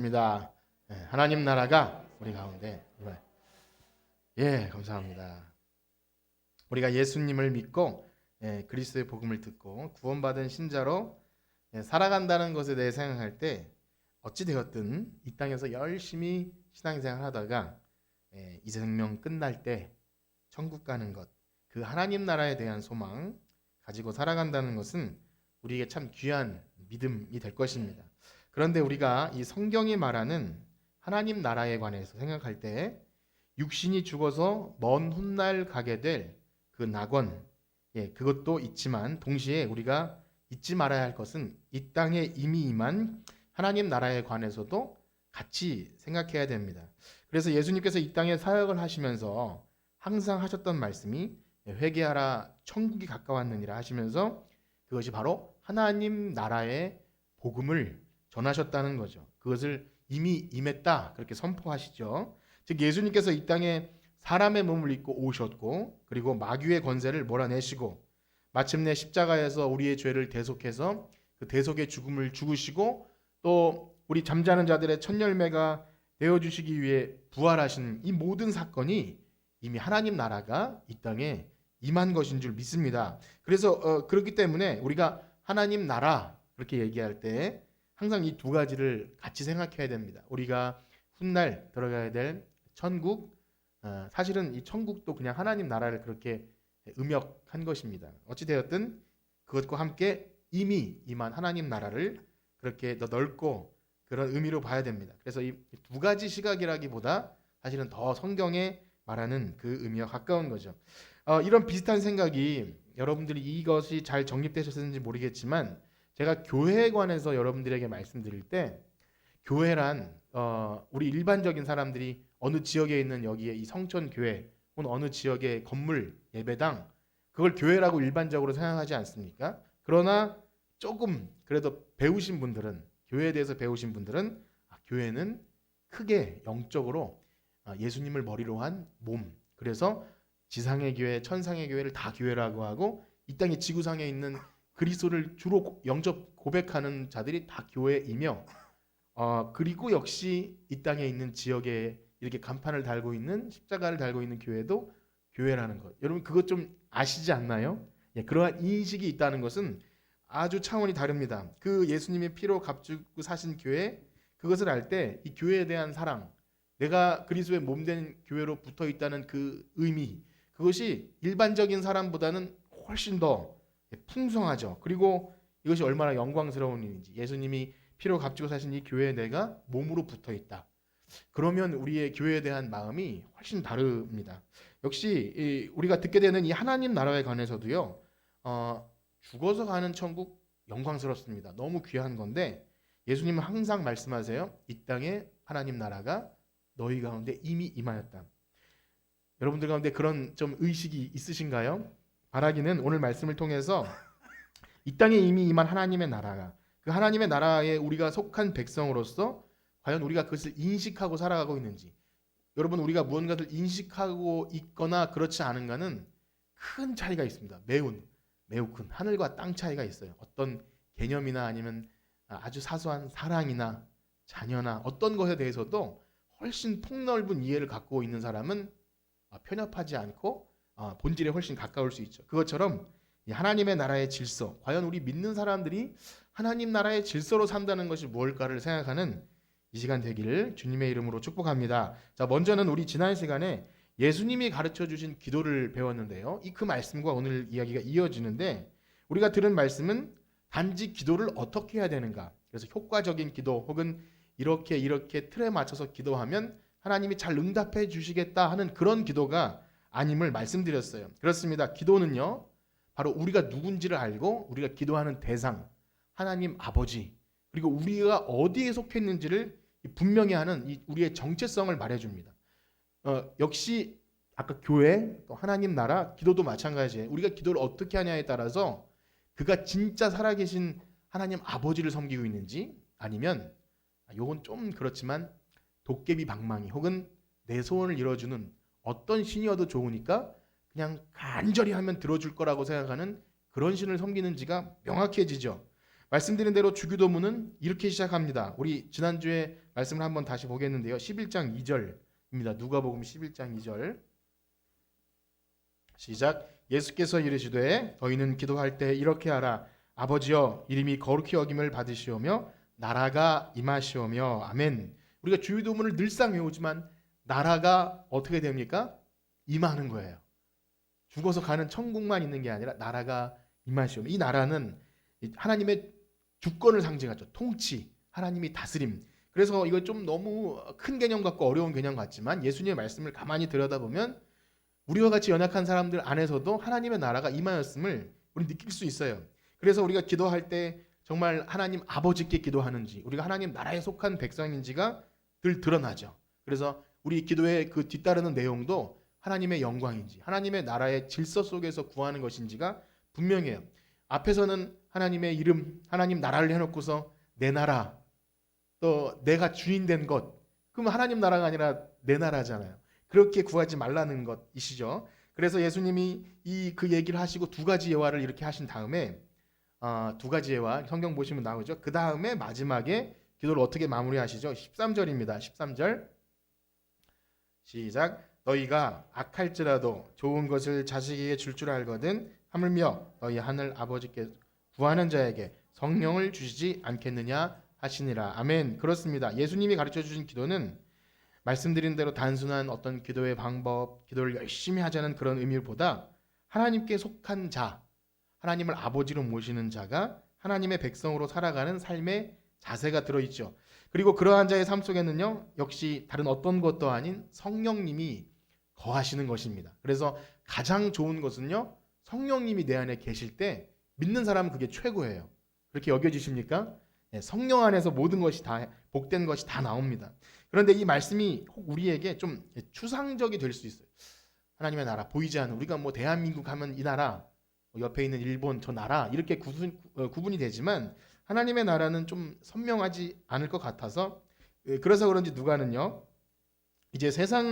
입니다. 하나님 나라가 우리 가운데. 감사합니다. 우리가 예수님을 믿고 그리스도의 복음을 듣고 구원받은 신자로 살아간다는 것에 대해 생각할 때 어찌 되었든 이 땅에서 열심히 신앙생활 하다가 이 생명 끝날 때 천국 가는 것, 그 하나님 나라에 대한 소망 가지고 살아간다는 것은 우리에게 참 귀한 믿음이 될 것입니다. 그런데 우리가 이 성경이 말하는 하나님 나라에 관해서 생각할 때 육신이 죽어서 먼 훗날 가게 될 그 낙원, 그것도 있지만 동시에 우리가 잊지 말아야 할 것은 이 땅에 이미 임한 하나님 나라에 관해서도 같이 생각해야 됩니다. 그래서 예수님께서 이 땅에 사역을 하시면서 항상 하셨던 말씀이 회개하라 천국이 가까웠느니라 하시면서 그것이 바로 하나님 나라의 복음을 전하셨다는 거죠. 그것을 이미 임했다 그렇게 선포하시죠. 즉 예수님께서 이 땅에 사람의 몸을 입고 오셨고 그리고 마귀의 권세를 몰아내시고 마침내 십자가에서 우리의 죄를 대속해서 그 대속의 죽음을 죽으시고 또 우리 잠자는 자들의 첫 열매가 되어주시기 위해 부활하신 이 모든 사건이 이미 하나님 나라가 이 땅에 임한 것인 줄 믿습니다. 그래서 그렇기 때문에 우리가 하나님 나라 그렇게 얘기할 때 항상 이 두 가지를 같이 생각해야 됩니다. 우리가 훗날 들어가야 될 천국, 사실은 이 천국도 그냥 하나님 나라를 그렇게 음역한 것입니다. 어찌되었든 그것과 함께 이미 임한 하나님 나라를 그렇게 더 넓고 그런 의미로 봐야 됩니다. 그래서 이 두 가지 시각이라기보다 사실은 더 성경에 말하는 그 의미와 가까운 거죠. 이런 비슷한 생각이 여러분들이 이것이 잘 정립되셨는지 모르겠지만 제가 교회에 관해서 여러분들에게 말씀드릴 때 교회란 우리 일반적인 사람들이 어느 지역에 있는 여기에 이 성천교회 혹은 어느 지역의 건물 예배당 그걸 교회라고 일반적으로 생각하지 않습니까? 그러나 조금 그래도 배우신 분들은 교회에 대해서 배우신 분들은 교회는 크게 영적으로 예수님을 머리로 한 몸 그래서 지상의 교회 천상의 교회를 다 교회라고 하고 이 땅의 지구상에 있는 그리스도를 주로 영접 고백하는 자들이 다 교회이며 그리고 역시 이 땅에 있는 지역에 이렇게 간판을 달고 있는 십자가를 달고 있는 교회도 교회라는 것. 여러분 그것 좀 아시지 않나요? 그러한 인식이 있다는 것은 아주 차원이 다릅니다. 그 예수님의 피로 값주고 사신 교회 그것을 알 때 이 교회에 대한 사랑, 내가 그리스도의 몸된 교회로 붙어 있다는 그 의미, 그것이 일반적인 사람보다는 훨씬 더 풍성하죠. 그리고 이것이 얼마나 영광스러운 일인지 예수님이 피로 값주고 사신 이 교회에 내가 몸으로 붙어 있다. 그러면 우리의 교회에 대한 마음이 훨씬 다릅니다. 역시 우리가 듣게 되는 이 하나님 나라에 관해서도요. 죽어서 가는 천국 영광스럽습니다. 너무 귀한 건데 예수님은 항상 말씀하세요. 이 땅에 하나님 나라가 너희 가운데 이미 임하였다. 여러분들 가운데 그런 좀 의식이 있으신가요? 바라기는 오늘 말씀을 통해서 이 땅에 이미 임한 하나님의 나라가 그 하나님의 나라에 우리가 속한 백성으로서 과연 우리가 그것을 인식하고 살아가고 있는지 여러분 우리가 무언가를 인식하고 있거나 그렇지 않은가는 큰 차이가 있습니다. 매우 큰 하늘과 땅 차이가 있어요. 어떤 개념이나 아니면 아주 사소한 사랑이나 자녀나 어떤 것에 대해서도 훨씬 폭넓은 이해를 갖고 있는 사람은 편협하지 않고 본질에 훨씬 가까울 수 있죠. 그것처럼 하나님의 나라의 질서, 과연 우리 믿는 사람들이 하나님 나라의 질서로 산다는 것이 무엇일까를 생각하는 이 시간 되기를 주님의 이름으로 축복합니다. 자, 먼저는 우리 지난 시간에 예수님이 가르쳐 주신 기도를 배웠는데요. 그 말씀과 오늘 이야기가 이어지는데 우리가 들은 말씀은 단지 기도를 어떻게 해야 되는가? 그래서 효과적인 기도 혹은 이렇게 틀에 맞춰서 기도하면 하나님이 잘 응답해 주시겠다 하는 그런 기도가 아님을 말씀드렸어요. 그렇습니다. 기도는요. 바로 우리가 누군지를 알고 우리가 기도하는 대상 하나님 아버지 그리고 우리가 어디에 속했는지를 분명히 하는 우리의 정체성을 말해줍니다. 역시 아까 교회 또 하나님 나라 기도도 마찬가지예요. 우리가 기도를 어떻게 하냐에 따라서 그가 진짜 살아계신 하나님 아버지를 섬기고 있는지 아니면 요건 좀 그렇지만 도깨비 방망이 혹은 내 소원을 이뤄주는 어떤 신이어도 좋으니까 그냥 간절히 하면 들어줄 거라고 생각하는 그런 신을 섬기는지가 명확해지죠. 말씀드린 대로 주기도문은 이렇게 시작합니다. 우리 지난주에 말씀을 한번 다시 보겠는데요. 11장 2절입니다. 누가복음 11장 2절. 시작. 예수께서 이르시되 너희는 기도할 때 이렇게 하라. 아버지여 이름이 거룩히 여김을 받으시오며 나라가 임하시오며. 아멘. 우리가 주기도문을 늘상 외우지만 나라가 어떻게 됩니까? 임하는 거예요. 죽어서 가는 천국만 있는 게 아니라 나라가 임하시오며. 이 나라는 하나님의 주권을 상징하죠. 통치, 하나님이 다스림. 그래서 이거 좀 너무 큰 개념 같고 어려운 개념 같지만 예수님의 말씀을 가만히 들여다보면 우리와 같이 연약한 사람들 안에서도 하나님의 나라가 임하였음을 우리 느낄 수 있어요. 그래서 우리가 기도할 때 정말 하나님 아버지께 기도하는지, 우리가 하나님 나라에 속한 백성인지가 늘 드러나죠. 그래서 우리 기도의 그 뒤따르는 내용도 하나님의 영광인지, 하나님의 나라의 질서 속에서 구하는 것인지가 분명해요. 앞에서는 하나님의 이름, 하나님 나라를 해놓고서 내 나라, 또 내가 주인 된 것, 그러면 하나님 나라가 아니라 내 나라잖아요. 그렇게 구하지 말라는 것이시죠. 그래서 예수님이 그 얘기를 하시고 두 가지 예화를 이렇게 하신 다음에 두 가지 예화 성경 보시면 나오죠. 그 다음에 마지막에 기도를 어떻게 마무리하시죠? 13절입니다. 13절 시작. 너희가 악할지라도 좋은 것을 자식에게 줄 줄 알거든 하물며 너희 하늘 아버지께 구하는 자에게 성령을 주시지 않겠느냐 하시니라. 아멘. 그렇습니다. 예수님이 가르쳐 주신 기도는 말씀드린 대로 단순한 어떤 기도의 방법, 기도를 열심히 하자는 그런 의미보다 하나님께 속한 자, 하나님을 아버지로 모시는 자가 하나님의 백성으로 살아가는 삶의 자세가 들어있죠. 그리고 그러한 자의 삶 속에는요, 역시 다른 어떤 것도 아닌 성령님이 거하시는 것입니다. 그래서 가장 좋은 것은요, 성령님이 내 안에 계실 때 믿는 사람은 그게 최고예요. 그렇게 여겨지십니까? 네, 성령 안에서 모든 것이 다 복된 것이 다 나옵니다. 그런데 이 말씀이 혹 우리에게 좀 추상적이 될 수 있어요. 하나님의 나라 보이지 않는, 우리가 뭐 대한민국 하면 이 나라, 옆에 있는 일본 저 나라 이렇게 구분이 되지만 하나님의 나라는 좀 선명하지 않을 것 같아서, 그래서 그런지 누가는요, 이제 세상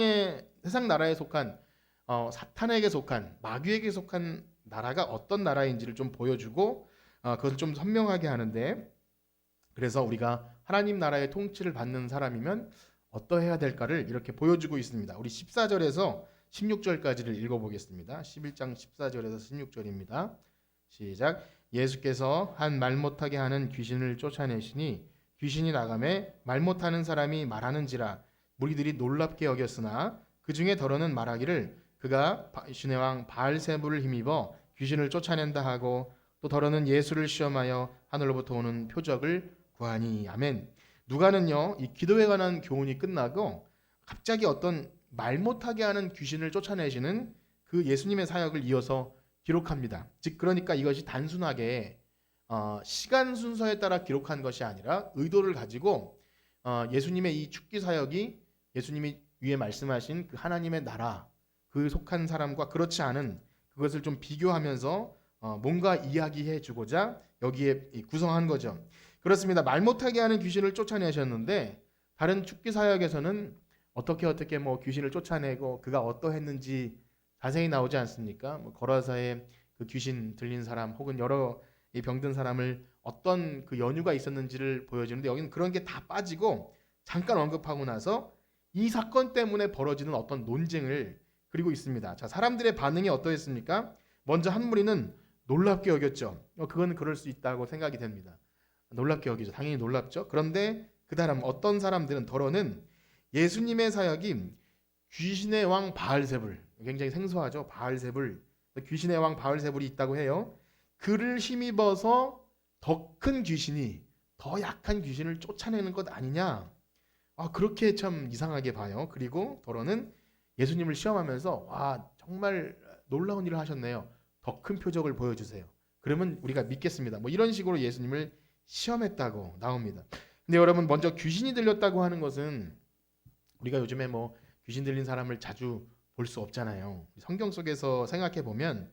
나라에 속한 사탄에게 속한 마귀에게 속한 나라가 어떤 나라인지를 좀 보여주고 그것을 좀 선명하게 하는데, 그래서 우리가 하나님 나라의 통치를 받는 사람이면 어떠해야 될까를 이렇게 보여주고 있습니다. 우리 14절에서 16절까지를 읽어보겠습니다. 11장 14절에서 16절입니다. 시작. 예수께서 한 말 못하게 하는 귀신을 쫓아내시니 귀신이 나가매 말 못하는 사람이 말하는지라 무리들이 놀랍게 여겼으나 그 중에 더러는 말하기를 그가 신의 왕 바알세불을 힘입어 귀신을 쫓아낸다 하고, 또 더러는 예수를 시험하여 하늘로부터 오는 표적을 구하니. 아멘. 누가는요, 이 기도에 관한 교훈이 끝나고 갑자기 어떤 말 못하게 하는 귀신을 쫓아내시는 그 예수님의 사역을 이어서 기록합니다. 즉 그러니까 이것이 단순하게 시간 순서에 따라 기록한 것이 아니라 의도를 가지고 예수님의 이 축기 사역이 예수님이 위에 말씀하신 그 하나님의 나라, 그 속한 사람과 그렇지 않은 그것을 좀 비교하면서 뭔가 이야기해 주고자 여기에 구성한 거죠. 그렇습니다. 말 못하게 하는 귀신을 쫓아내셨는데 다른 축기 사역에서는 어떻게 뭐 귀신을 쫓아내고 그가 어떠했는지 자세히 나오지 않습니까? 뭐 거라사에 그 귀신 들린 사람 혹은 여러 이 병든 사람을 어떤 그 연유가 있었는지를 보여주는데, 여기는 그런 게 다 빠지고 잠깐 언급하고 나서 이 사건 때문에 벌어지는 어떤 논쟁을 그리고 있습니다. 자, 사람들의 반응이 어떠했습니까? 먼저 한 무리는 놀랍게 여겼죠. 그건 그럴 수 있다고 생각이 됩니다. 놀랍게 여기죠. 당연히 놀랍죠. 그런데 그 다음 어떤 사람들은, 더러는 예수님의 사역이 귀신의 왕 바알세불, 굉장히 생소하죠. 바알세불, 귀신의 왕 바알세불이 있다고 해요. 그를 힘입어서 더 큰 귀신이 더 약한 귀신을 쫓아내는 것 아니냐. 그렇게 참 이상하게 봐요. 그리고 더러는 예수님을 시험하면서 와, 정말 놀라운 일을 하셨네요. 더 큰 표적을 보여주세요. 그러면 우리가 믿겠습니다. 뭐 이런 식으로 예수님을 시험했다고 나옵니다. 근데 여러분, 먼저 귀신이 들렸다고 하는 것은 우리가 요즘에 뭐 귀신 들린 사람을 자주 볼 수 없잖아요. 성경 속에서 생각해 보면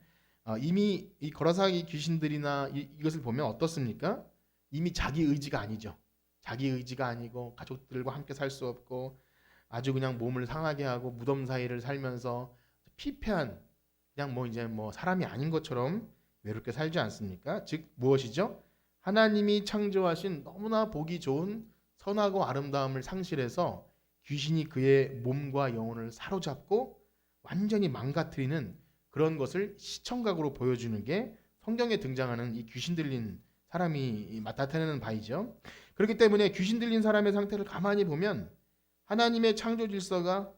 이미 이 거라사기 귀신들이나 이것을 보면 어떻습니까? 이미 자기 의지가 아니죠. 자기 의지가 아니고 가족들과 함께 살 수 없고 아주 그냥 몸을 상하게 하고 무덤 사이를 살면서 피폐한, 그냥 뭐 이제 뭐 사람이 아닌 것처럼 외롭게 살지 않습니까? 즉 무엇이죠? 하나님이 창조하신 너무나 보기 좋은 선하고 아름다움을 상실해서 귀신이 그의 몸과 영혼을 사로잡고 완전히 망가뜨리는 그런 것을 시청각으로 보여주는 게 성경에 등장하는 이 귀신 들린 사람이 나타내는 바이죠. 그렇기 때문에 귀신 들린 사람의 상태를 가만히 보면 하나님의 창조 질서가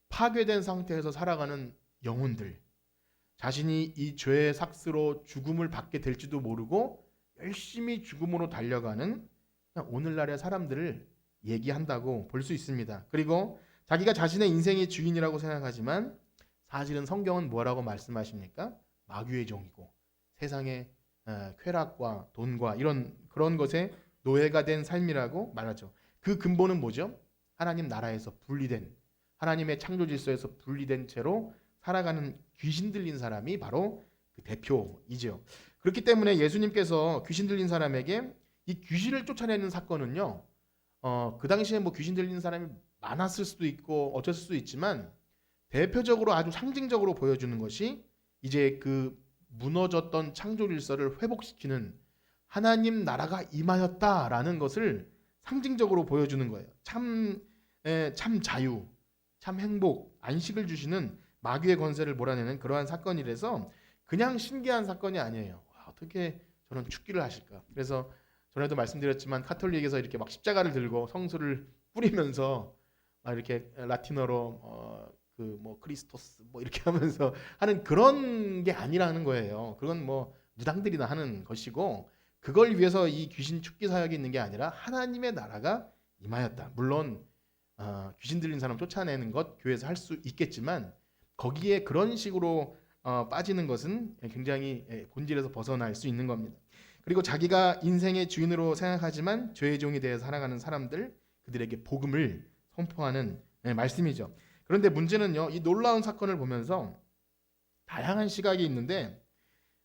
파괴된 상태에서 살아가는 영혼들, 자신이 이 죄의 삭스로 죽음을 받게 될지도 모르고 열심히 죽음으로 달려가는 오늘날의 사람들을 얘기한다고 볼 수 있습니다. 그리고 자기가 자신의 인생의 주인이라고 생각하지만 사실은 성경은 뭐라고 말씀하십니까? 마귀의 종이고 세상의 쾌락과 돈과 이런 그런 것에 노예가 된 삶이라고 말하죠. 그 근본은 뭐죠? 하나님 나라에서 분리된, 하나님의 창조 질서에서 분리된 채로 살아가는 귀신 들린 사람이 바로 그 대표이죠. 그렇기 때문에 예수님께서 귀신 들린 사람에게 이 귀신을 쫓아내는 사건은요, 그 당시에 뭐 귀신 들린 사람이 많았을 수도 있고 어쩔 수도 있지만 대표적으로 아주 상징적으로 보여주는 것이 이제 그 무너졌던 창조 질서를 회복시키는 하나님 나라가 임하였다라는 것을 상징적으로 보여주는 거예요. 참 자유, 참 행복, 안식을 주시는 마귀의 권세를 몰아내는 그러한 사건이라서 그냥 신기한 사건이 아니에요. 와, 어떻게 저런 축기를 하실까? 그래서 전에도 말씀드렸지만 카톨릭에서 이렇게 막 십자가를 들고 성수를 뿌리면서 막 이렇게 라틴어로 그 뭐 크리스토스 뭐 이렇게 하면서 하는 그런 게 아니라는 거예요. 그건 뭐 무당들이나 하는 것이고 그걸 위해서 이 귀신 축기 사역이 있는 게 아니라 하나님의 나라가 임하였다. 물론 귀신 들린 사람 쫓아내는 것 교회에서 할 수 있겠지만 거기에 그런 식으로 빠지는 것은 굉장히 본질에서 벗어날 수 있는 겁니다. 그리고 자기가 인생의 주인으로 생각하지만 죄의 종이 되어 살아가는 사람들, 그들에게 복음을 선포하는 말씀이죠. 그런데 문제는요, 이 놀라운 사건을 보면서 다양한 시각이 있는데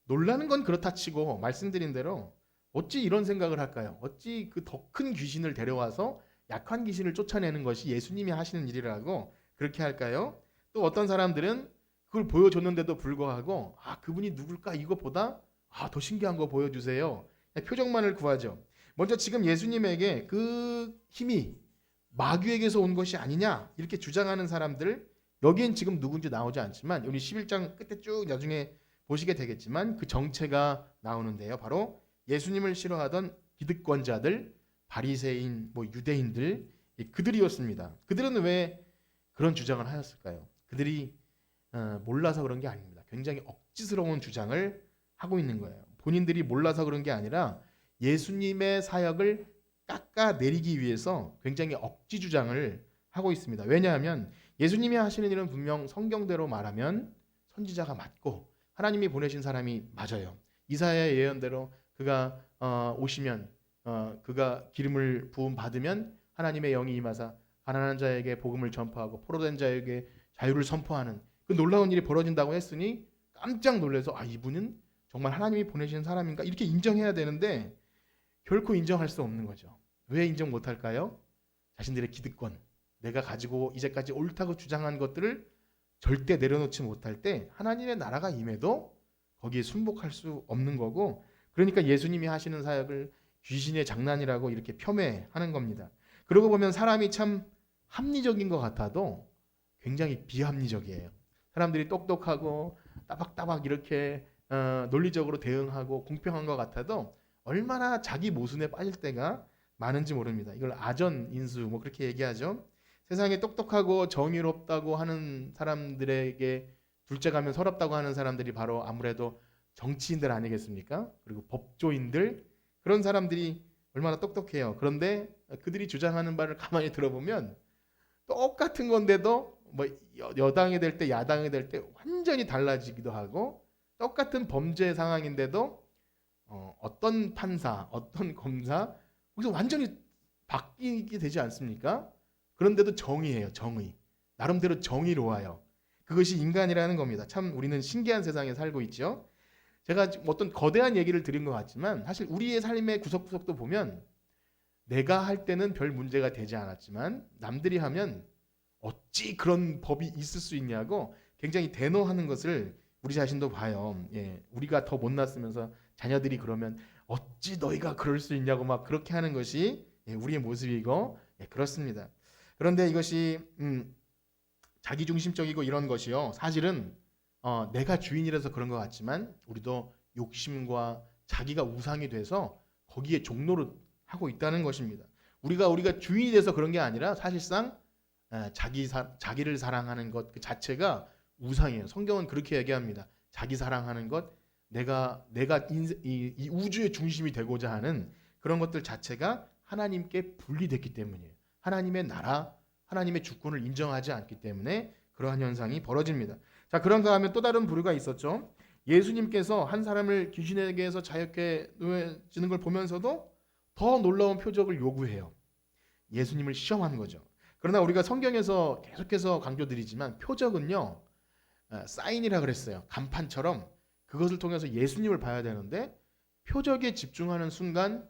놀라는 건 그렇다 치고 말씀드린 대로 어찌 이런 생각을 할까요? 어찌 그 더 큰 귀신을 데려와서 약한 귀신을 쫓아내는 것이 예수님이 하시는 일이라고 그렇게 할까요? 또 어떤 사람들은 그걸 보여줬는데도 불구하고 그분이 누굴까 이거보다 더 신기한 거 보여주세요. 표정만을 구하죠. 먼저 지금 예수님에게 그 힘이 마귀에게서 온 것이 아니냐 이렇게 주장하는 사람들, 여기엔 지금 누군지 나오지 않지만 우리 11장 끝에 쭉 나중에 보시게 되겠지만 그 정체가 나오는데요. 바로 예수님을 싫어하던 기득권자들, 바리새인, 뭐 유대인들, 그들이었습니다. 그들은 왜 그런 주장을 하였을까요? 그들이 몰라서 그런 게 아닙니다. 굉장히 억지스러운 주장을 하고 있는 거예요. 본인들이 몰라서 그런 게 아니라 예수님의 사역을 깎아내리기 위해서 굉장히 억지 주장을 하고 있습니다. 왜냐하면 예수님이 하시는 일은 분명 성경대로 말하면 선지자가 맞고 하나님이 보내신 사람이 맞아요. 이사야의 예언대로 그가 오시면 그가 기름을 부음 받으면 하나님의 영이 임하사 가난한 자에게 복음을 전파하고 포로된 자에게 자유를 선포하는 그 놀라운 일이 벌어진다고 했으니 깜짝 놀라서 이분은 정말 하나님이 보내신 사람인가 이렇게 인정해야 되는데 결코 인정할 수 없는 거죠. 왜 인정 못할까요? 자신들의 기득권, 내가 가지고 이제까지 옳다고 주장한 것들을 절대 내려놓지 못할 때 하나님의 나라가 임해도 거기에 순복할 수 없는 거고, 그러니까 예수님이 하시는 사역을 귀신의 장난이라고 이렇게 폄훼하는 겁니다. 그러고 보면 사람이 참 합리적인 것 같아도 굉장히 비합리적이에요. 사람들이 똑똑하고 따박따박 이렇게 논리적으로 대응하고 공평한 것 같아도 얼마나 자기 모순에 빠질 때가 많은지 모릅니다. 이걸 아전인수 뭐 그렇게 얘기하죠. 세상에 똑똑하고 정의롭다고 하는 사람들에게 둘째 가면 서럽다고 하는 사람들이 바로 아무래도 정치인들 아니겠습니까? 그리고 법조인들, 그런 사람들이 얼마나 똑똑해요. 그런데 그들이 주장하는 바를 가만히 들어보면 똑같은 건데도 뭐 여당이 될 때 야당이 될 때 완전히 달라지기도 하고, 똑같은 범죄 상황인데도 어떤 판사, 어떤 검사 거기서 완전히 바뀌게 되지 않습니까? 그런데도 정의예요. 정의. 나름대로 정의로워요. 그것이 인간이라는 겁니다. 참 우리는 신기한 세상에 살고 있죠. 제가 어떤 거대한 얘기를 드린 것 같지만 사실 우리의 삶의 구석구석도 보면 내가 할 때는 별 문제가 되지 않았지만 남들이 하면 어찌 그런 법이 있을 수 있냐고 굉장히 대노하는 것을 우리 자신도 봐요. 우리가 더 못났으면서 자녀들이 그러면 어찌 너희가 그럴 수 있냐고 막 그렇게 하는 것이 우리의 모습이고 그렇습니다. 그런데 이것이 자기중심적이고 이런 것이요. 사실은 내가 주인이라서 그런 것 같지만 우리도 욕심과 자기가 우상이 돼서 거기에 종노릇 하고 있다는 것입니다. 우리가 주인이 돼서 그런 게 아니라 사실상 자기를 사랑하는 것 그 자체가 우상이에요. 성경은 그렇게 얘기합니다. 자기 사랑하는 것, 내가 이 우주의 중심이 되고자 하는 그런 것들 자체가 하나님께 분리됐기 때문이에요. 하나님의 나라, 하나님의 주권을 인정하지 않기 때문에 그러한 현상이 벌어집니다. 자, 그런가 하면 또 다른 부류가 있었죠. 예수님께서 한 사람을 귀신에게서 자유케 놓여지는 걸 보면서도 더 놀라운 표적을 요구해요. 예수님을 시험하는 거죠. 그러나 우리가 성경에서 계속해서 강조드리지만 표적은요, 사인이라 그랬어요. 간판처럼 그것을 통해서 예수님을 봐야 되는데 표적에 집중하는 순간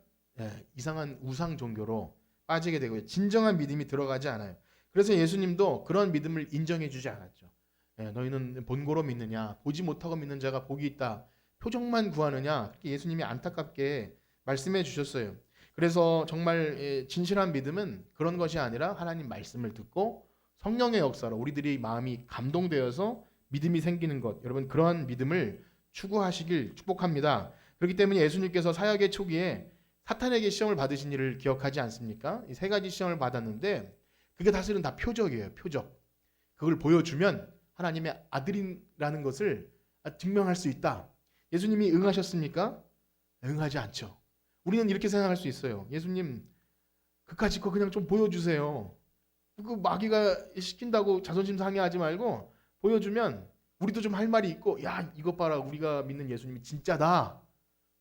이상한 우상 종교로 빠지게 되고요. 진정한 믿음이 들어가지 않아요. 그래서 예수님도 그런 믿음을 인정해 주지 않았죠. 너희는 본고로 믿느냐, 보지 못하고 믿는 자가 복이 있다, 표적만 구하느냐, 그렇게 예수님이 안타깝게 말씀해 주셨어요. 그래서 정말 진실한 믿음은 그런 것이 아니라 하나님 말씀을 듣고 성령의 역사로 우리들이 마음이 감동되어서 믿음이 생기는 것, 여러분 그러한 믿음을 추구하시길 축복합니다. 그렇기 때문에 예수님께서 사역의 초기에 사탄에게 시험을 받으신 일을 기억하지 않습니까? 이 세 가지 시험을 받았는데 그게 사실은 다 표적이에요. 표적. 그걸 보여주면 하나님의 아들이라는 것을 증명할 수 있다. 예수님이 응하셨습니까? 응하지 않죠. 우리는 이렇게 생각할 수 있어요. 예수님 그까짓 거 그냥 좀 보여주세요. 그 마귀가 시킨다고 자존심 상해하지 말고 보여주면 우리도 좀 할 말이 있고, 야 이것 봐라, 우리가 믿는 예수님이 진짜다,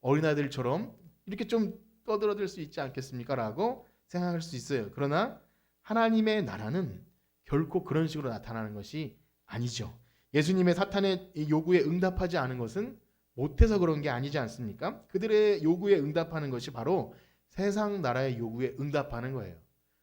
어린아이들처럼 이렇게 좀 떠들어댈 수 있지 않겠습니까? 라고 생각할 수 있어요. 그러나 하나님의 나라는 결코 그런 식으로 나타나는 것이 아니죠. 예수님의 사탄의 요구에 응답하지 않은 것은 못해서 그런 게 아니지 않습니까? 그들의 요구에 응답하는 것이 바로 세상 나라의 요구에 응답하는 거예요.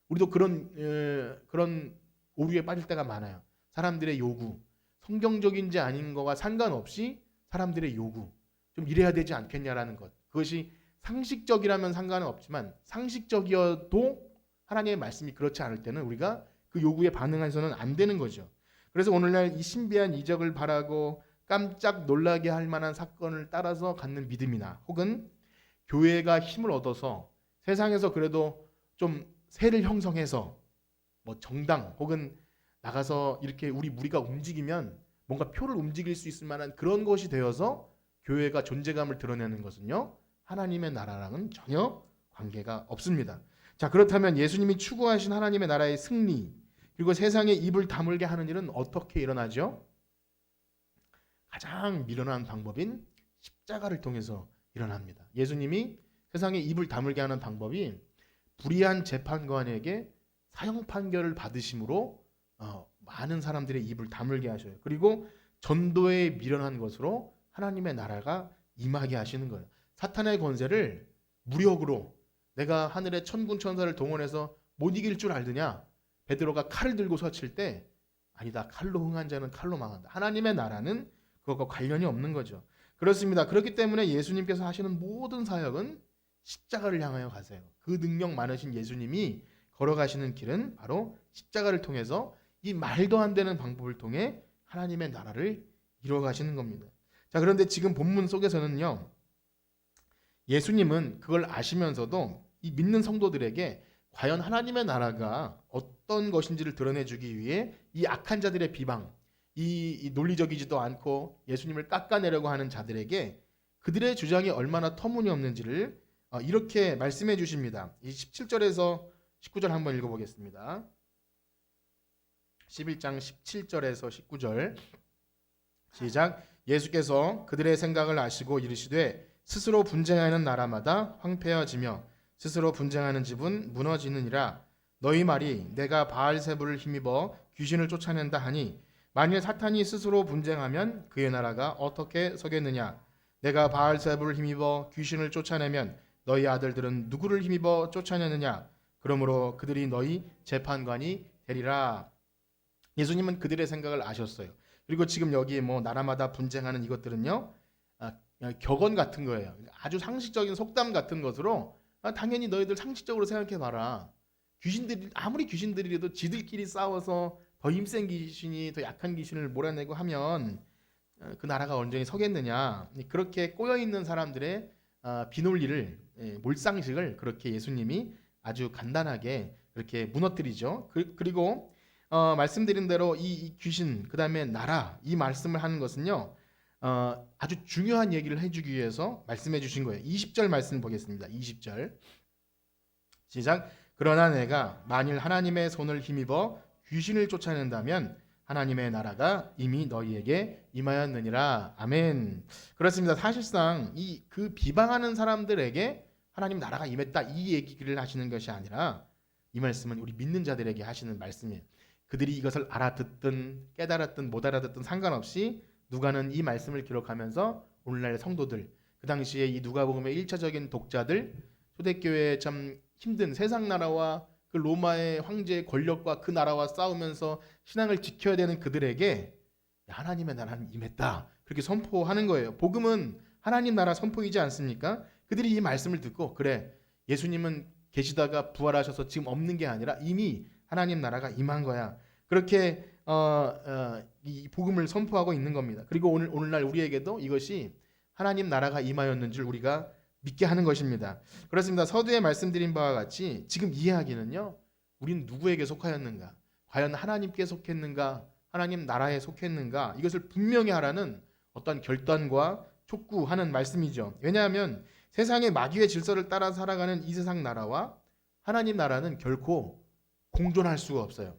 우리도 그런 오류에 빠질 때가 많아요. 사람들의 요구, 성경적인지 아닌 거와 상관없이 사람들의 요구, 좀 이래야 되지 않겠냐라는 것. 그것이 상식적이라면 상관은 없지만 상식적이어도 하나님의 말씀이 그렇지 않을 때는 우리가 그 요구에 반응해서는 안 되는 거죠. 그래서 오늘날 이 신비한 이적을 바라고 깜짝 놀라게 할 만한 사건을 따라서 갖는 믿음이나 혹은 교회가 힘을 얻어서 세상에서 그래도 좀 세를 형성해서 뭐 정당 혹은 나가서 이렇게 우리 무리가 움직이면 뭔가 표를 움직일 수 있을 만한 그런 것이 되어서 교회가 존재감을 드러내는 것은요, 하나님의 나라랑은 전혀 관계가 없습니다. 자, 그렇다면 예수님이 추구하신 하나님의 나라의 승리, 그리고 세상에 입을 다물게 하는 일은 어떻게 일어나죠? 가장 미련한 방법인 십자가를 통해서 일어납니다. 예수님이 세상에 입을 다물게 하는 방법이 불의한 재판관에게 사형 판결을 받으심으로 많은 사람들의 입을 다물게 하셔요. 그리고 전도에 미련한 것으로 하나님의 나라가 임하게 하시는 거예요. 사탄의 권세를 무력으로, 내가 하늘의 천군 천사를 동원해서 못 이길 줄 알느냐? 베드로가 칼을 들고 서칠 때 아니다, 칼로 흥한 자는 칼로 망한다. 하나님의 나라는 그것과 관련이 없는 거죠. 그렇습니다. 그렇기 때문에 예수님께서 하시는 모든 사역은 십자가를 향하여 가세요. 그 능력 많으신 예수님이 걸어가시는 길은 바로 십자가를 통해서 이 말도 안 되는 방법을 통해 하나님의 나라를 이루어가시는 겁니다. 자, 그런데 지금 본문 속에서는요, 예수님은 그걸 아시면서도 이 믿는 성도들에게 과연 하나님의 나라가 어떤 것인지를 드러내주기 위해 이 악한 자들의 비방, 이 논리적이지도 않고 예수님을 깎아내려고 하는 자들에게 그들의 주장이 얼마나 터무니없는지를 이렇게 말씀해 주십니다. 이 17절에서 19절 한번 읽어보겠습니다. 11장 17절에서 19절 시작. 예수께서 그들의 생각을 아시고 이르시되 스스로 분쟁하는 나라마다 황폐해지며 스스로 분쟁하는 집은 무너지느니라. 너희 말이 내가 바알세불을 힘입어 귀신을 쫓아낸다 하니 만일 사탄이 스스로 분쟁하면 그의 나라가 어떻게 서겠느냐. 내가 바알세불을 힘입어 귀신을 쫓아내면 너희 아들들은 누구를 힘입어 쫓아내느냐. 그러므로 그들이 너희 재판관이 되리라. 예수님은 그들의 생각을 아셨어요. 그리고 지금 여기 뭐 나라마다 분쟁하는 이것들은요, 격언 같은 거예요. 아주 상식적인 속담 같은 것으로 당연히 너희들 상식적으로 생각해봐라. 귀신들이 아무리 귀신들이라도 지들끼리 싸워서 더 힘센 귀신이 더 약한 귀신을 몰아내고 하면 그 나라가 온전히 서겠느냐. 그렇게 꼬여있는 사람들의 비논리를 몰상식을 그렇게 예수님이 아주 간단하게 그렇게 무너뜨리죠. 그리고 말씀드린 대로 이 귀신 그 다음에 나라 이 말씀을 하는 것은요 아주 중요한 얘기를 해주기 위해서 말씀해 주신 거예요. 20절 말씀 보겠습니다. 20절 시작. 그러나 내가 만일 하나님의 손을 힘입어 귀신을 쫓아낸다면 하나님의 나라가 이미 너희에게 임하였느니라. 아멘. 그렇습니다. 사실상 그 비방하는 사람들에게 하나님 나라가 임했다 이 얘기를 하시는 것이 아니라 이 말씀은 우리 믿는 자들에게 하시는 말씀이에요. 그들이 이것을 알아듣든 깨달았든 못 알아듣든 상관없이 누가는 이 말씀을 기록하면서 오늘날 성도들 그 당시에 이 누가복음의 1차적인 독자들 초대교회의 참 힘든 세상 나라와 그 로마의 황제의 권력과 그 나라와 싸우면서 신앙을 지켜야 되는 그들에게 하나님의 나라는 임했다 그렇게 선포하는 거예요. 복음은 하나님 나라 선포이지 않습니까? 그들이 이 말씀을 듣고 그래 예수님은 계시다가 부활하셔서 지금 없는 게 아니라 이미 하나님 나라가 임한 거야. 그렇게 이 복음을 선포하고 있는 겁니다. 그리고 오늘날 우리에게도 이것이 하나님 나라가 임하였는 줄 우리가 믿게 하는 것입니다. 그렇습니다. 서두에 말씀드린 바와 같이 지금 이야기는요. 우리는 누구에게 속하였는가? 과연 하나님께 속했는가? 하나님 나라에 속했는가? 이것을 분명히 하라는 어떤 결단과 촉구하는 말씀이죠. 왜냐하면 세상의 마귀의 질서를 따라 살아가는 이 세상 나라와 하나님 나라는 결코 공존할 수가 없어요.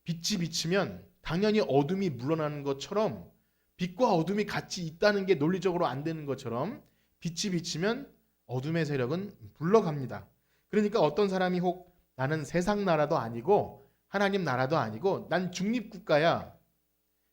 빛이 비치면 당연히 어둠이 물러나는 것처럼 빛과 어둠이 같이 있다는 게 논리적으로 안 되는 것처럼 빛이 비치면 어둠의 세력은 물러갑니다. 그러니까 어떤 사람이 혹 나는 세상 나라도 아니고 하나님 나라도 아니고 난 중립국가야.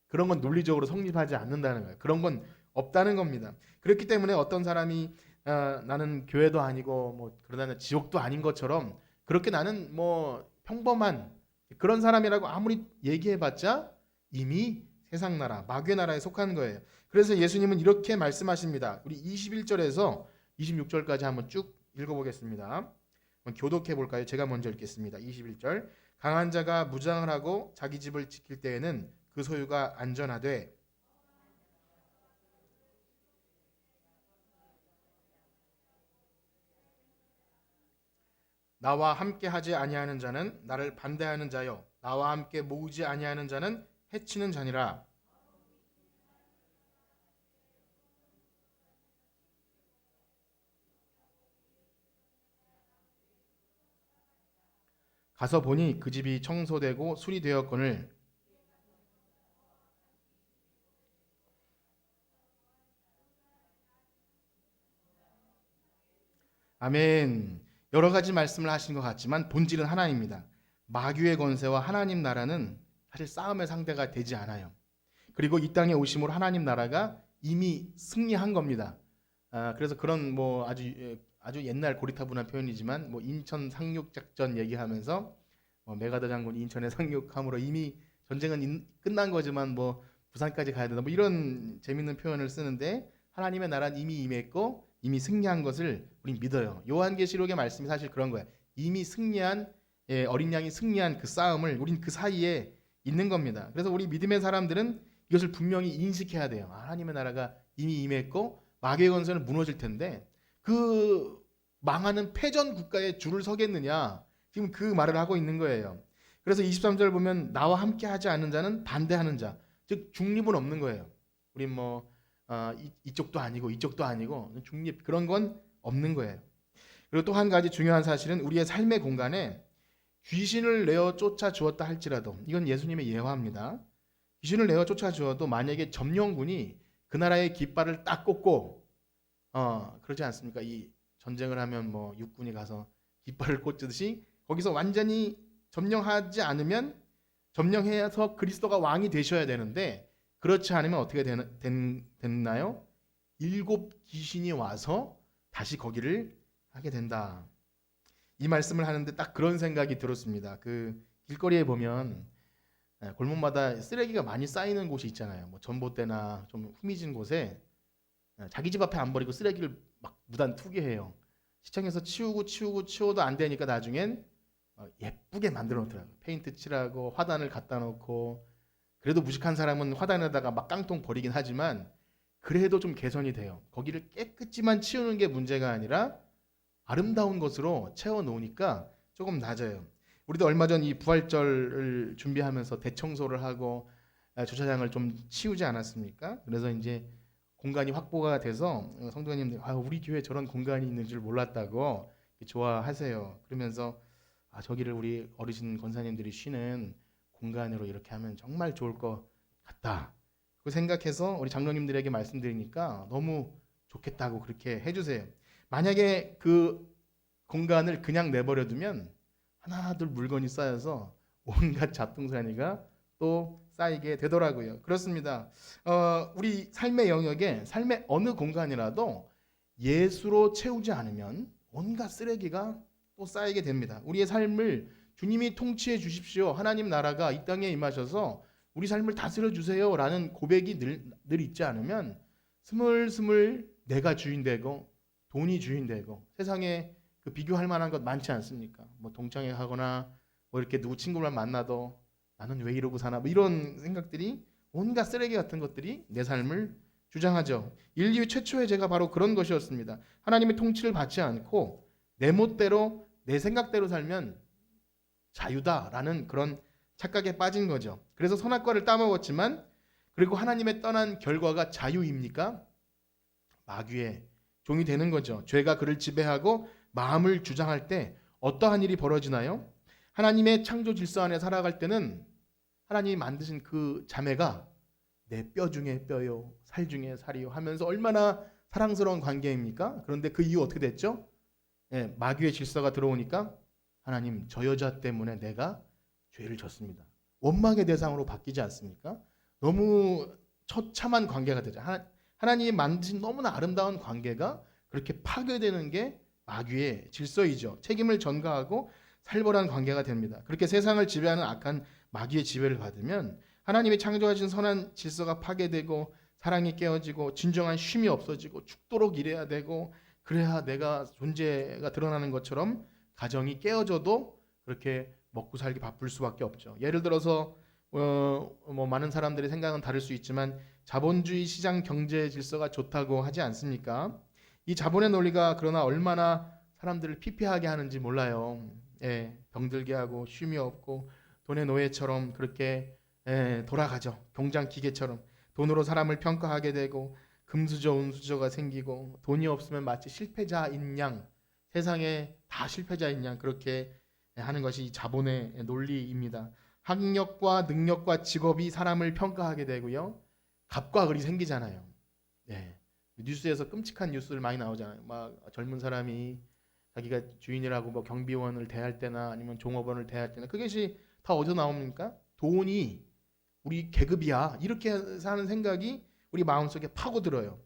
그런 건 논리적으로 성립하지 않는다는 거예요. 그런 건 없다는 겁니다. 그렇기 때문에 어떤 사람이 나는 교회도 아니고 뭐 그러나 지옥도 아닌 것처럼 그렇게 나는 뭐 평범한 그런 사람이라고 아무리 얘기해봤자 이미 세상 나라, 마귀의 나라에 속하는 거예요. 그래서 예수님은 이렇게 말씀하십니다. 우리 21절에서 26절까지 한번 쭉 읽어보겠습니다. 한번 교독해 볼까요? 제가 먼저 읽겠습니다. 21절 강한 자가 무장을 하고 자기 집을 지킬 때에는 그 소유가 안전하되 나와 함께 하지 아니하는 자는 나를 반대하는 자요 나와 함께 모으지 아니하는 자는 해치는 자니라. 가서 보니 그 집이 청소되고 수리되었거늘 아멘. 여러 가지 말씀을 하신 것 같지만 본질은 하나입니다. 마귀의 권세와 하나님 나라는 사실 싸움의 상대가 되지 않아요. 그리고 이 땅에 오심으로 하나님 나라가 이미 승리한 겁니다. 그래서 그런 뭐 아주 옛날 고리타분한 표현이지만 뭐 인천 상륙 작전 얘기하면서 메가더 장군이 인천에 상륙함으로 이미 전쟁은 끝난 거지만 뭐 부산까지 가야 된다 뭐 이런 재밌는 표현을 쓰는데 하나님의 나라는 이미 임했고 이미 승리한 것을 우린 믿어요. 요한계시록의 말씀이 사실 그런 거예요. 이미 승리한 어린 양이 승리한 그 싸움을 우린 그 사이에 있는 겁니다. 그래서 우리 믿음의 사람들은 이것을 분명히 인식해야 돼요. 하나님의 나라가 이미 임했고 마귀의 권세는 무너질 텐데 그 망하는 패전 국가에 줄을 서겠느냐 지금 그 말을 하고 있는 거예요. 그래서 23절 보면 나와 함께 하지 않는 자는 반대하는 자 즉 중립은 없는 거예요. 우린 뭐 이쪽도 아니고 이쪽도 아니고 중립 그런 건 없는 거예요. 그리고 또 한 가지 중요한 사실은 우리의 삶의 공간에 귀신을 내어 쫓아 주었다 할지라도 이건 예수님의 예화입니다. 귀신을 내어 쫓아 주어도 만약에 점령군이 그 나라의 깃발을 딱 꽂고 그러지 않습니까? 이 전쟁을 하면 뭐 육군이 가서 깃발을 꽂듯이 거기서 완전히 점령하지 않으면 점령해서 그리스도가 왕이 되셔야 되는데 그렇지 않으면 어떻게 됐나요? 7 귀신이 와서 다시 거기를 하게 된다. 이 말씀을 하는데 딱 그런 생각이 들었습니다. 그 길거리에 보면 골목마다 쓰레기가 많이 쌓이는 곳이 있잖아요. 뭐 전봇대나 좀 후미진 곳에 자기 집 앞에 안 버리고 쓰레기를 막 무단 투기해요. 시청에서 치워도 안 되니까 나중엔 예쁘게 만들어 놓더라고요. 페인트 칠하고 화단을 갖다 놓고. 그래도 무식한 사람은 화단에다가 막 깡통 버리긴 하지만 그래도 좀 개선이 돼요. 거기를 깨끗이만 치우는 게 문제가 아니라 아름다운 것으로 채워 놓으니까 조금 낮아요. 우리도 얼마 전 이 부활절을 준비하면서 대청소를 하고 주차장을 좀 치우지 않았습니까? 그래서 이제 공간이 확보가 돼서 성도님들 우리 교회 저런 공간이 있는 줄 몰랐다고 좋아하세요. 그러면서 저기를 우리 어르신 권사님들이 쉬는 공간으로 이렇게 하면 정말 좋을 것 같다. 그 생각해서 우리 장로님들에게 말씀드리니까 너무 좋겠다고 그렇게 해주세요. 만약에 그 공간을 그냥 내버려 두면 하나둘 물건이 쌓여서 온갖 잡동사니가 또 쌓이게 되더라고요. 그렇습니다. 우리 삶의 영역에 삶의 어느 공간이라도 예수로 채우지 않으면 온갖 쓰레기가 또 쌓이게 됩니다. 우리의 삶을 주님이 통치해 주십시오. 하나님 나라가 이 땅에 임하셔서 우리 삶을 다스려 주세요 라는 고백이 늘 있지 않으면 스물스물 내가 주인 되고 돈이 주인 되고 세상에 그 비교할 만한 것 많지 않습니까? 뭐 동창회 하거나 뭐 이렇게 누구 친구를 만나도 나는 왜 이러고 사나 뭐 이런 생각들이 온갖 쓰레기 같은 것들이 내 삶을 주장하죠. 인류 최초의 죄가 바로 그런 것이었습니다. 하나님의 통치를 받지 않고 내 멋대로 내 생각대로 살면 자유다라는 그런 착각에 빠진 거죠. 그래서 선악과를 따먹었지만 그리고 하나님의 떠난 결과가 자유입니까? 마귀의 종이 되는 거죠. 죄가 그를 지배하고 마음을 주장할 때 어떠한 일이 벌어지나요? 하나님의 창조 질서 안에 살아갈 때는 하나님이 만드신 그 자매가 내 뼈 중에 뼈요 살 중에 살이요 하면서 얼마나 사랑스러운 관계입니까? 그런데 그 이후 어떻게 됐죠? 마귀의 질서가 들어오니까 하나님 저 여자 때문에 내가 죄를 졌습니다. 원망의 대상으로 바뀌지 않습니까? 너무 처참한 관계가 되죠. 하나님이 만드신 너무나 아름다운 관계가 그렇게 파괴되는 게 마귀의 질서이죠. 책임을 전가하고 살벌한 관계가 됩니다. 그렇게 세상을 지배하는 악한 마귀의 지배를 받으면 하나님이 창조하신 선한 질서가 파괴되고 사랑이 깨어지고 진정한 쉼이 없어지고 죽도록 일해야 되고 그래야 내가 존재가 드러나는 것처럼 가정이 깨어져도 그렇게 먹고 살기 바쁠 수밖에 없죠. 예를 들어서 뭐 많은 사람들의 생각은 다를 수 있지만 자본주의 시장 경제 질서가 좋다고 하지 않습니까? 이 자본의 논리가 그러나 얼마나 사람들을 피폐하게 하는지 몰라요. 병들게 하고 쉼이 없고 돈의 노예처럼 그렇게 돌아가죠. 공장 기계처럼 돈으로 사람을 평가하게 되고 금수저 은수저가 생기고 돈이 없으면 마치 실패자인 양 세상에 다 실패자인 양 그렇게 하는 것이 자본의 논리입니다. 학력과 능력과 직업이 사람을 평가하게 되고요. 갑과 을이 생기잖아요. 뉴스에서 끔찍한 뉴스를 많이 나오잖아요. 막 젊은 사람이 자기가 주인이라고 뭐 경비원을 대할 때나 아니면 종업원을 대할 때나 그것이 다 어디서 나옵니까? 돈이 우리 계급이야 이렇게 사는 생각이 우리 마음속에 파고들어요.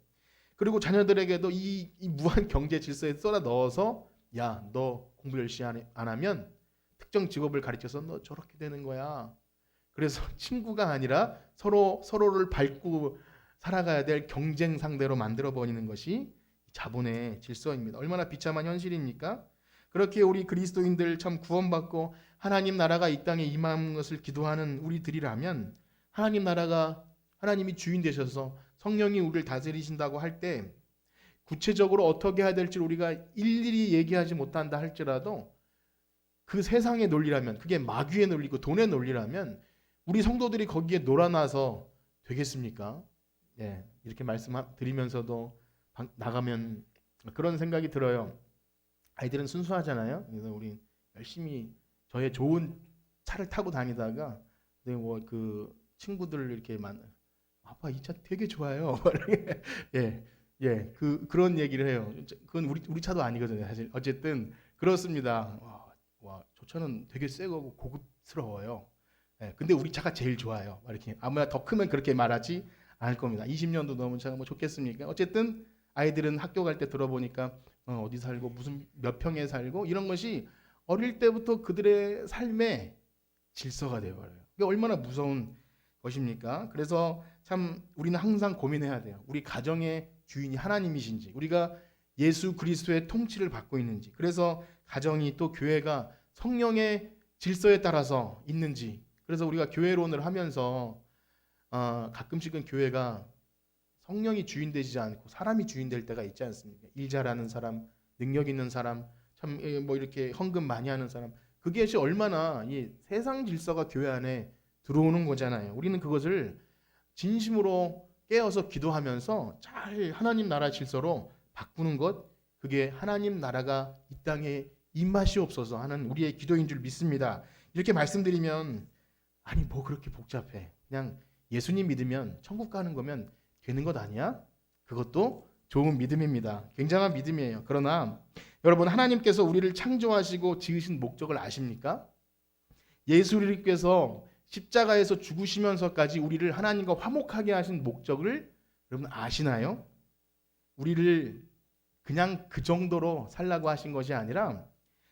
그리고 자녀들에게도 이 무한 경제 질서에 쏟아 넣어서 야, 너 공부 열심히 안 하면 특정 직업을 가르쳐서 너 저렇게 되는 거야. 그래서 친구가 아니라 서로를 밟고 살아가야 될 경쟁 상대로 만들어 버리는 것이 자본의 질서입니다. 얼마나 비참한 현실입니까? 그렇게 우리 그리스도인들 참 구원받고 하나님 나라가 이 땅에 임하는 것을 기도하는 우리들이라면 하나님 나라가 하나님이 주인 되셔서 성령이 우리를 다스리신다고 할 때 구체적으로 어떻게 해야 될지 우리가 일일이 얘기하지 못한다 할지라도 그 세상의 논리라면 그게 마귀의 논리고 돈의 논리라면 우리 성도들이 거기에 놀아나서 되겠습니까? 이렇게 말씀드리면서도 나가면 그런 생각이 들어요. 아이들은 순수하잖아요. 그래서 우리 열심히 저의 좋은 차를 타고 다니다가 뭐 그 친구들 이렇게 아빠 이 차 되게 좋아요. 그런 얘기를 해요. 그건 우리 차도 아니거든요, 사실. 어쨌든 그렇습니다. 저 차는 되게 새 거고 고급스러워요. 근데 우리 차가 제일 좋아요. 이렇게 아마 더 크면 그렇게 말하지 않을 겁니다. 20년도 넘은 차가 뭐 좋겠습니까? 어쨌든 아이들은 학교 갈 때 들어보니까 어디 살고 무슨 몇 평에 살고 이런 것이 어릴 때부터 그들의 삶의 질서가 되어버려요. 이게 얼마나 무서운 것입니까? 그래서 참 우리는 항상 고민해야 돼요. 우리 가정의 주인이 하나님이신지, 우리가 예수 그리스도의 통치를 받고 있는지, 그래서 가정이 또 교회가 성령의 질서에 따라서 있는지, 그래서 우리가 교회론을 하면서 가끔씩은 교회가 성령이 주인 되지 않고 사람이 주인 될 때가 있지 않습니까? 일 잘하는 사람, 능력 있는 사람, 참 뭐 이렇게 헌금 많이 하는 사람, 그게 얼마나 이 세상 질서가 교회 안에 들어오는 거잖아요. 우리는 그것을 진심으로 깨어서 기도하면서 잘 하나님 나라 질서로 바꾸는 것, 그게 하나님 나라가 이 땅에 임하시옵소서 하는 우리의 기도인 줄 믿습니다. 이렇게 말씀드리면 아니 뭐 그렇게 복잡해, 그냥 예수님 믿으면 천국 가는 거면 되는 것 아니야? 그것도 좋은 믿음입니다. 굉장한 믿음이에요. 그러나 여러분, 하나님께서 우리를 창조하시고 지으신 목적을 아십니까? 예수님께서 십자가에서 죽으시면서까지 우리를 하나님과 화목하게 하신 목적을 여러분 아시나요? 우리를 그냥 그 정도로 살라고 하신 것이 아니라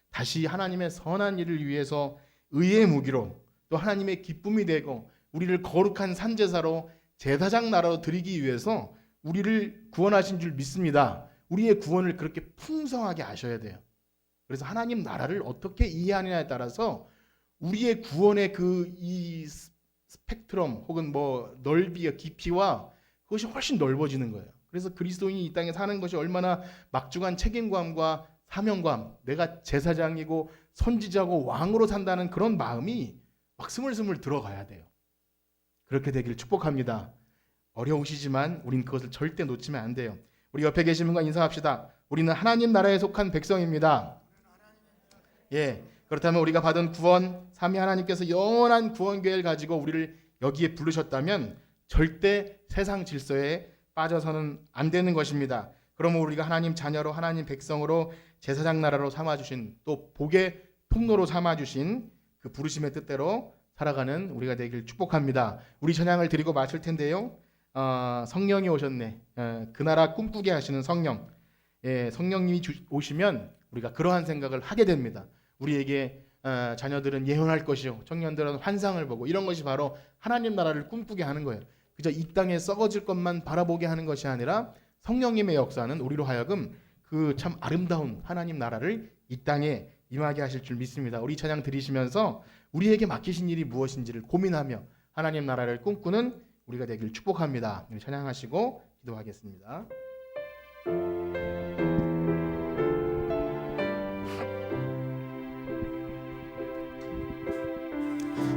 다시 하나님의 선한 일을 위해서 의의 무기로, 또 하나님의 기쁨이 되고 우리를 거룩한 산제사로 제사장 나라로 드리기 위해서 우리를 구원하신 줄 믿습니다. 우리의 구원을 그렇게 풍성하게 아셔야 돼요. 그래서 하나님 나라를 어떻게 이해하느냐에 따라서 우리의 구원의 이 스펙트럼 혹은 뭐 넓이와 깊이와 그것이 훨씬 넓어지는 거예요. 그래서 그리스도인이 이 땅에 사는 것이 얼마나 막중한 책임감과 사명감, 내가 제사장이고 선지자고 왕으로 산다는 그런 마음이 막 스물스물 들어가야 돼요. 그렇게 되기를 축복합니다. 어려우시지만 우린 그것을 절대 놓치면 안 돼요. 우리 옆에 계신 분과 인사합시다. 우리는 하나님 나라에 속한 백성입니다. 예, 그렇다면 우리가 받은 구원, 삼위 하나님께서 영원한 구원 계획을 가지고 우리를 여기에 부르셨다면 절대 세상 질서에 빠져서는 안 되는 것입니다. 그러면 우리가 하나님 자녀로, 하나님 백성으로, 제사장 나라로 삼아주신, 또 복의 통로로 삼아주신 그 부르심의 뜻대로 살아가는 우리가 되길 축복합니다. 우리 찬양을 드리고 마칠 텐데요. 성령이 오셨네. 그 나라 꿈꾸게 하시는 성령. 예, 성령님이 오시면 우리가 그러한 생각을 하게 됩니다. 우리에게 자녀들은 예언할 것이요, 청년들은 환상을 보고, 이런 것이 바로 하나님 나라를 꿈꾸게 하는 거예요. 그저 이 땅에 썩어질 것만 바라보게 하는 것이 아니라 성령님의 역사는 우리로 하여금 그 참 아름다운 하나님 나라를 이 땅에 임하게 하실 줄 믿습니다. 우리 찬양 드리시면서 우리에게 맡기신 일이 무엇인지를 고민하며 하나님 나라를 꿈꾸는 우리가 되길 축복합니다. 찬양하시고 기도하겠습니다.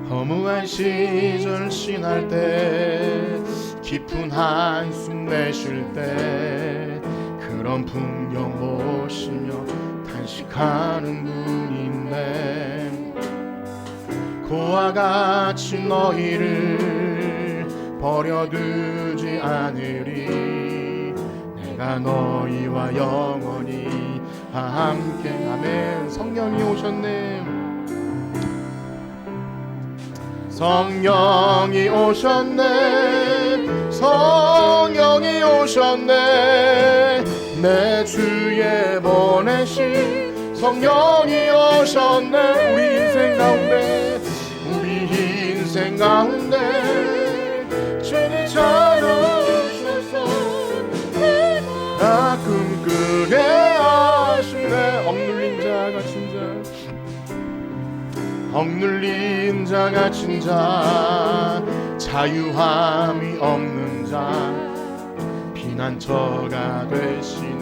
허무한 시절 지날 때, 깊은 한숨 내쉴 때, 그런 풍경 보시며 탄식하는 분이 있네. 그와 같이 너희를 버려두지 않으리. 내가 너희와 영원히 함께. 아멘. 성령이 오셨네. 성령이 오셨네. 성령이 오셨네. 내 주에 보내신 성령이 오셨네. 우리 인생 가운데, 우리 인생 가운데 주님 찾아오셔서 나 꿈꾸게 하시네. 억눌린 자 갇힌 자, 억눌린 자 갇힌 자, 자유함이 없는 자, 피난처가 되시는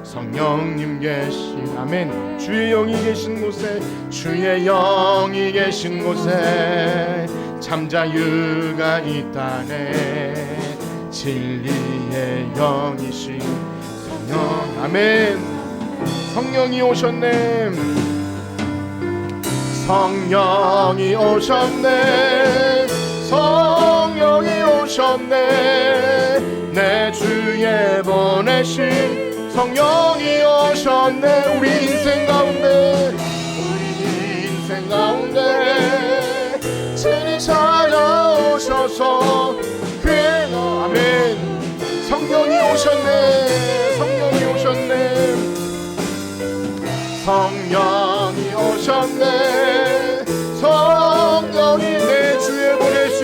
성령님 계신. 아멘. 주의 영이 계신 곳에, 주의 영이 계신 곳에 참자유가 있다네. 진리의 영이신 성령. 아멘. 성령이 오셨네. 성령이 오셨네. 성령이 오셨네. 내 주에 보내신 성령이 오셨네. 우리 인생 가운데, 우리 인생 가운데 친히 찾아오셔서 그의. 아멘. 성령이 오셨네. 성령이 오셨네. 성령이 오셨네. 성령이 내 주에 보내신,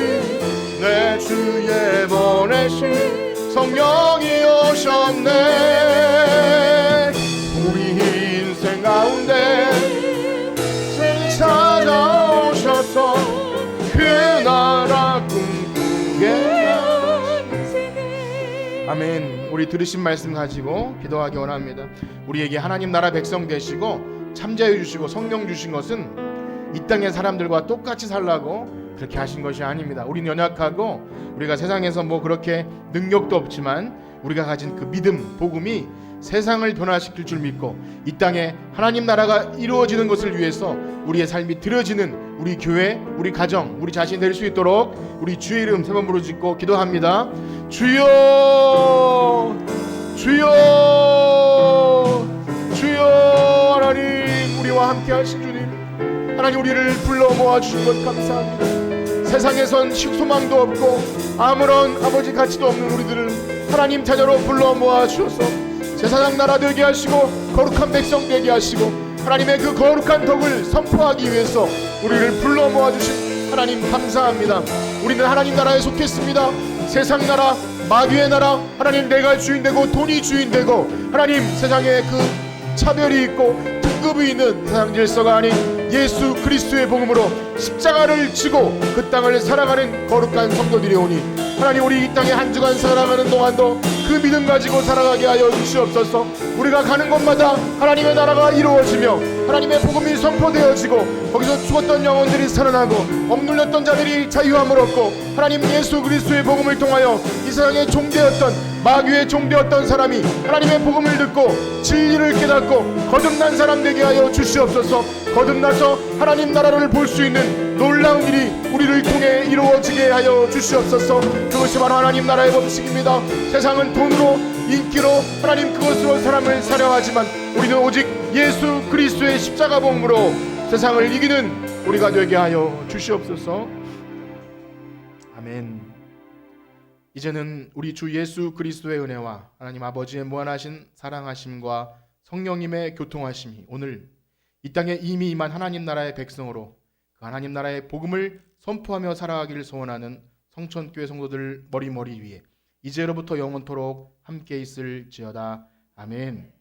내 주에 보내신 성령이 오셨네. 없네. 우리 인생 가운데 찾아오셔서 그 나라 꿈꾸게. 아멘. 우리 들으신 말씀 가지고 기도하기 원합니다. 우리에게 하나님 나라 백성 되시고 참자해 주시고 성령 주신 것은 이 땅의 사람들과 똑같이 살라고 그렇게 하신 것이 아닙니다. 우리는 연약하고 우리가 세상에서 뭐 그렇게 능력도 없지만 우리가 가진 그 믿음, 복음이 세상을 변화시킬 줄 믿고 이 땅에 하나님 나라가 이루어지는 것을 위해서 우리의 삶이 드려지는 우리 교회, 우리 가정, 우리 자신 될 수 있도록 우리 주의 이름 세 번 부르짖고 기도합니다. 주여, 주여, 주여. 하나님, 우리와 함께 하신 주님, 하나님 우리를 불러 모아주신 것 감사합니다. 세상에선 소망도 없고 아무런 아버지 가치도 없는 우리들을 하나님 자녀로 불러 모아주셔서 제사장 나라 되게 하시고 거룩한 백성 되게 하시고 하나님의 그 거룩한 덕을 선포하기 위해서 우리를 불러 모아주신 하나님 감사합니다. 우리는 하나님 나라에 속했습니다. 세상 나라, 마귀의 나라, 하나님 내가 주인 되고 돈이 주인 되고 하나님 세상에 그 차별이 있고 등급이 있는 세상 질서가 아닌 예수 그리스도의 복음으로 십자가를 지고 그 땅을 살아가는 거룩한 성도들이 오니 하나님 우리 이 땅에 한 주간 살아가는 동안도 그 믿음 가지고 살아가게 하여 주시옵소서. 우리가 가는 곳마다 하나님의 나라가 이루어지며 하나님의 복음이 선포되어지고 거기서 죽었던 영혼들이 살아나고 억눌렸던 자들이 자유함을 얻고 하나님 예수 그리스도의 복음을 통하여 이 세상에 종되었던 마귀의 종되었던 사람이 하나님의 복음을 듣고 진리를 깨닫고 거듭난 사람 되게 하여 주시옵소서. 거듭나서 하나님 나라를 볼 수 있는 놀라운 일이 우리를 통해 이루어지게 하여 주시옵소서. 그것이 바로 하나님 나라의 법칙입니다. 세상은 돈으로 인기로 하나님 그것으로 사람을 사려하지만 우리는 오직 예수 그리스도의 십자가 복음으로 세상을 이기는 우리가 되게 하여 주시옵소서. 아멘. 이제는 우리 주 예수 그리스도의 은혜와 하나님 아버지의 무한하신 사랑하심과 성령님의 교통하심이 오늘 이 땅에 이미 임한 하나님 나라의 백성으로 그 하나님 나라의 복음을 선포하며 살아가기를 소원하는 성천교회 성도들 머리 위에 이제로부터 영원토록 함께 있을지어다. 아멘.